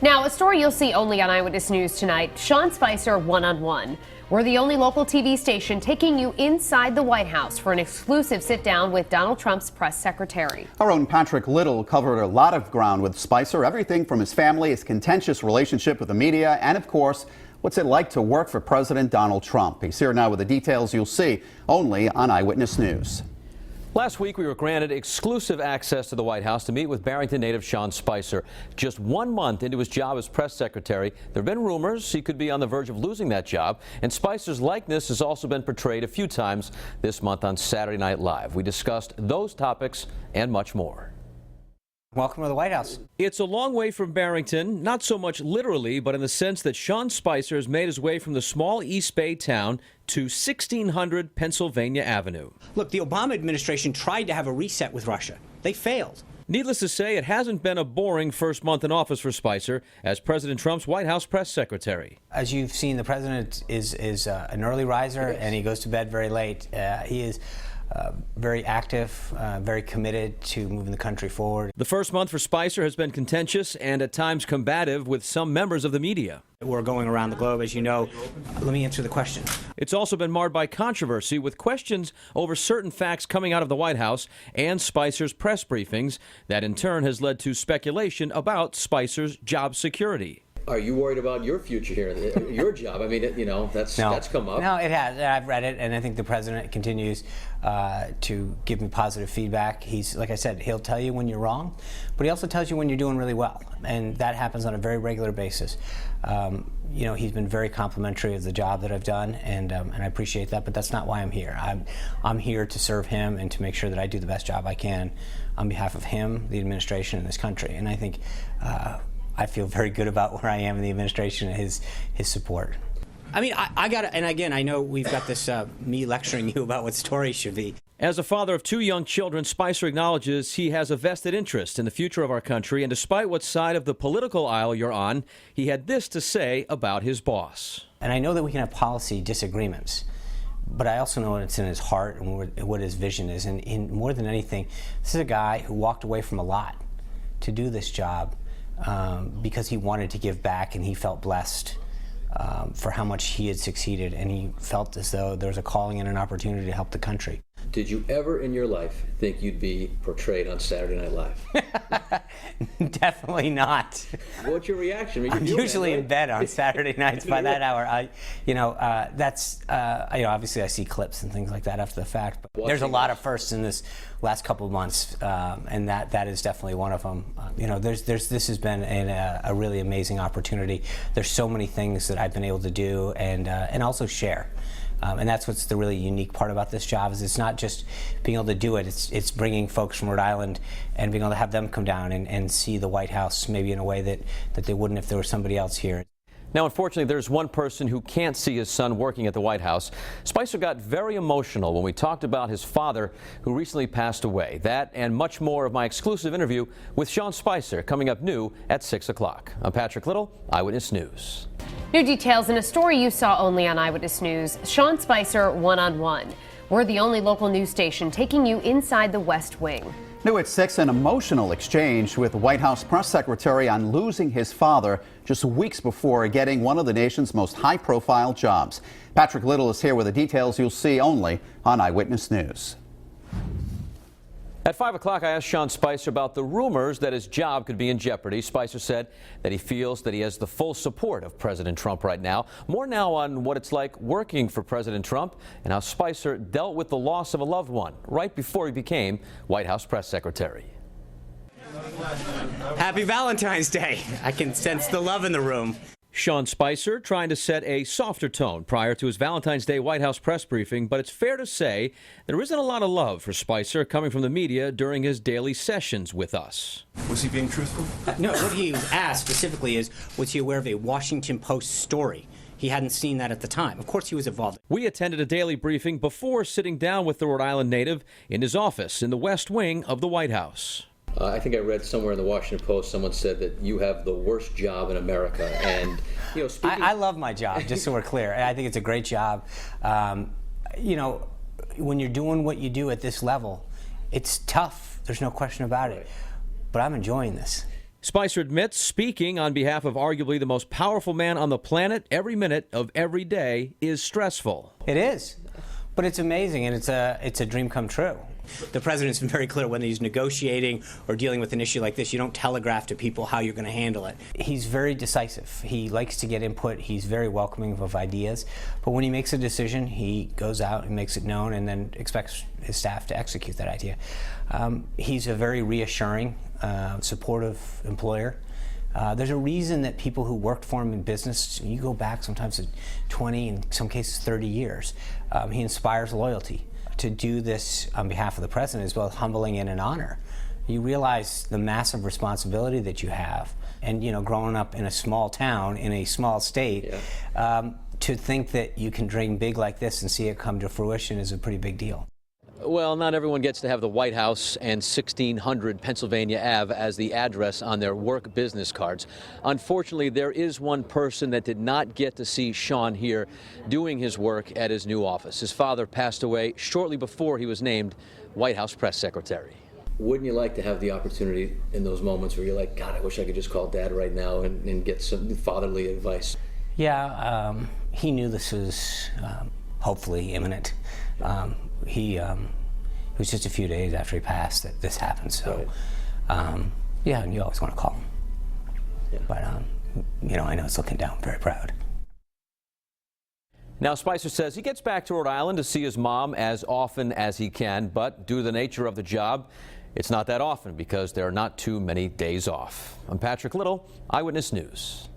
Now, a story you'll see only on Eyewitness News tonight, Sean Spicer one-on-one. We're the only local TV station taking you inside the White House for an exclusive sit-down with Donald Trump's press secretary. Our own Patrick Little covered a lot of ground with Spicer, everything from his family, his contentious relationship with the media, and of course, what's it like to work for President Donald Trump. He's here now with the details you'll see only on Eyewitness News. Last week, we were granted exclusive access to the White House to meet with Barrington native Sean Spicer. Just 1 month into his job as press secretary, there have been rumors he could be on the verge of losing that job, and Spicer's likeness has also been portrayed a few times this month on Saturday Night Live. We discussed those topics and much more. Welcome to the White House. It's a long way from Barrington, not so much literally, but in the sense that Sean Spicer has made his way from the small East Bay town to 1600 Pennsylvania Avenue. Look, the Obama administration tried to have a reset with Russia. They failed. Needless to say, it hasn't been a boring first month in office for Spicer as President Trump's White House press secretary. As you've seen, the president is an early riser, and he goes to bed very late. He is very active, very committed to moving the country forward. The first month for Spicer has been contentious and at times combative with some members of the media. We're going around the globe, as you know. Let me answer the question. It's also been marred by controversy with questions over certain facts coming out of the White House and Spicer's press briefings. That in turn has led to speculation about Spicer's job security. Are you worried about your future here, your job? I mean, that's come up. No, it has. I've read it, and I think the president continues to give me positive feedback. He's, like I said, he'll tell you when you're wrong, but he also tells you when you're doing really well, and that happens on a very regular basis. He's been very complimentary of the job that I've done, and I appreciate that, but that's not why I'm here. I'm here to serve him and to make sure that I do the best job I can on behalf of him, the administration, and this country. And I think I feel very good about where I am in the administration and his support. I mean, I got to, and again, I know we've got this me lecturing you about what stories should be. As a father of 2 young children, Spicer acknowledges he has a vested interest in the future of our country, and despite what side of the political aisle you're on, he had this to say about his boss. And I know that we can have policy disagreements, but I also know what's in his heart and what his vision is. And more than anything, this is a guy who walked away from a lot to do this job because he wanted to give back, and he felt blessed for how much he had succeeded, and he felt as though there was a calling and an opportunity to help the country. Did you ever in your life think you'd be portrayed on Saturday Night Live? Definitely not. What's your reaction? I'm usually in bed on Saturday nights by that hour. Obviously I see clips and things like that after the fact. But there's a lot of firsts in this last couple of months, and that is definitely one of them. This has been a really amazing opportunity. There's so many things that I've been able to do and also share. And that's what's the really unique part about this job, is it's not just being able to do it, it's bringing folks from Rhode Island and being able to have them come down and see the White House maybe in a way that they wouldn't if there was somebody else here. Now, unfortunately, there's one person who can't see his son working at the White House. Spicer got very emotional when we talked about his father, who recently passed away. That and much more of my exclusive interview with Sean Spicer coming up new at 6 o'clock. I'm Patrick Little, Eyewitness News. New details in a story you saw only on Eyewitness News, Sean Spicer one-on-one. We're the only local news station taking you inside the West Wing. New at 6, an emotional exchange with White House press secretary on losing his father just weeks before getting one of the nation's most high-profile jobs. Patrick Little is here with the details you'll see only on Eyewitness News. At 5 o'clock, I asked Sean Spicer about the rumors that his job could be in jeopardy. Spicer said that he feels that he has the full support of President Trump right now. More now on what it's like working for President Trump and how Spicer dealt with the loss of a loved one right before he became White House press secretary. Happy Valentine's Day. I can sense the love in the room. Sean Spicer trying to set a softer tone prior to his Valentine's Day White House press briefing, but it's fair to say there isn't a lot of love for Spicer coming from the media during his daily sessions with us. Was he being truthful? No, what he was asked specifically is, was he aware of a Washington Post story? He hadn't seen that at the time. Of course he was involved. We attended a daily briefing before sitting down with the Rhode Island native in his office in the West Wing of the White House. I think I read somewhere in the Washington Post someone said that you have the worst job in America. And, speaking... I love my job, just so we're clear. I think it's a great job. When you're doing what you do at this level, it's tough. There's no question about it. But I'm enjoying this. Spicer admits speaking on behalf of arguably the most powerful man on the planet every minute of every day is stressful. It is, but it's amazing, and it's a dream come true. The president's been very clear when he's negotiating or dealing with an issue like this, you don't telegraph to people how you're going to handle it. He's very decisive. He likes to get input. He's very welcoming of ideas. But when he makes a decision, he goes out and makes it known and then expects his staff to execute that idea. He's a very reassuring, supportive employer. There's a reason that people who worked for him in business, you go back sometimes to 20, in some cases 30 years, he inspires loyalty. To do this on behalf of the president is both humbling and an honor. You realize the massive responsibility that you have, and growing up in a small town in a small state, to think that you can dream big like this and see it come to fruition is a pretty big deal. Well, not everyone gets to have the White House and 1600 Pennsylvania Ave as the address on their work business cards. Unfortunately, there is one person that did not get to see Sean here doing his work at his new office. His father passed away shortly before he was named White House press secretary. Wouldn't you like to have the opportunity in those moments where you're like, God, I wish I could just call Dad right now and get some fatherly advice? Yeah, he knew this was hopefully imminent. It was just a few days after he passed that this happened. So, right. Yeah, and you always want to call him. Yeah. But, I know it's looking down. I'm very proud. Now, Spicer says he gets back to Rhode Island to see his mom as often as he can, but due to the nature of the job, it's not that often because there are not too many days off. I'm Patrick Little, Eyewitness News.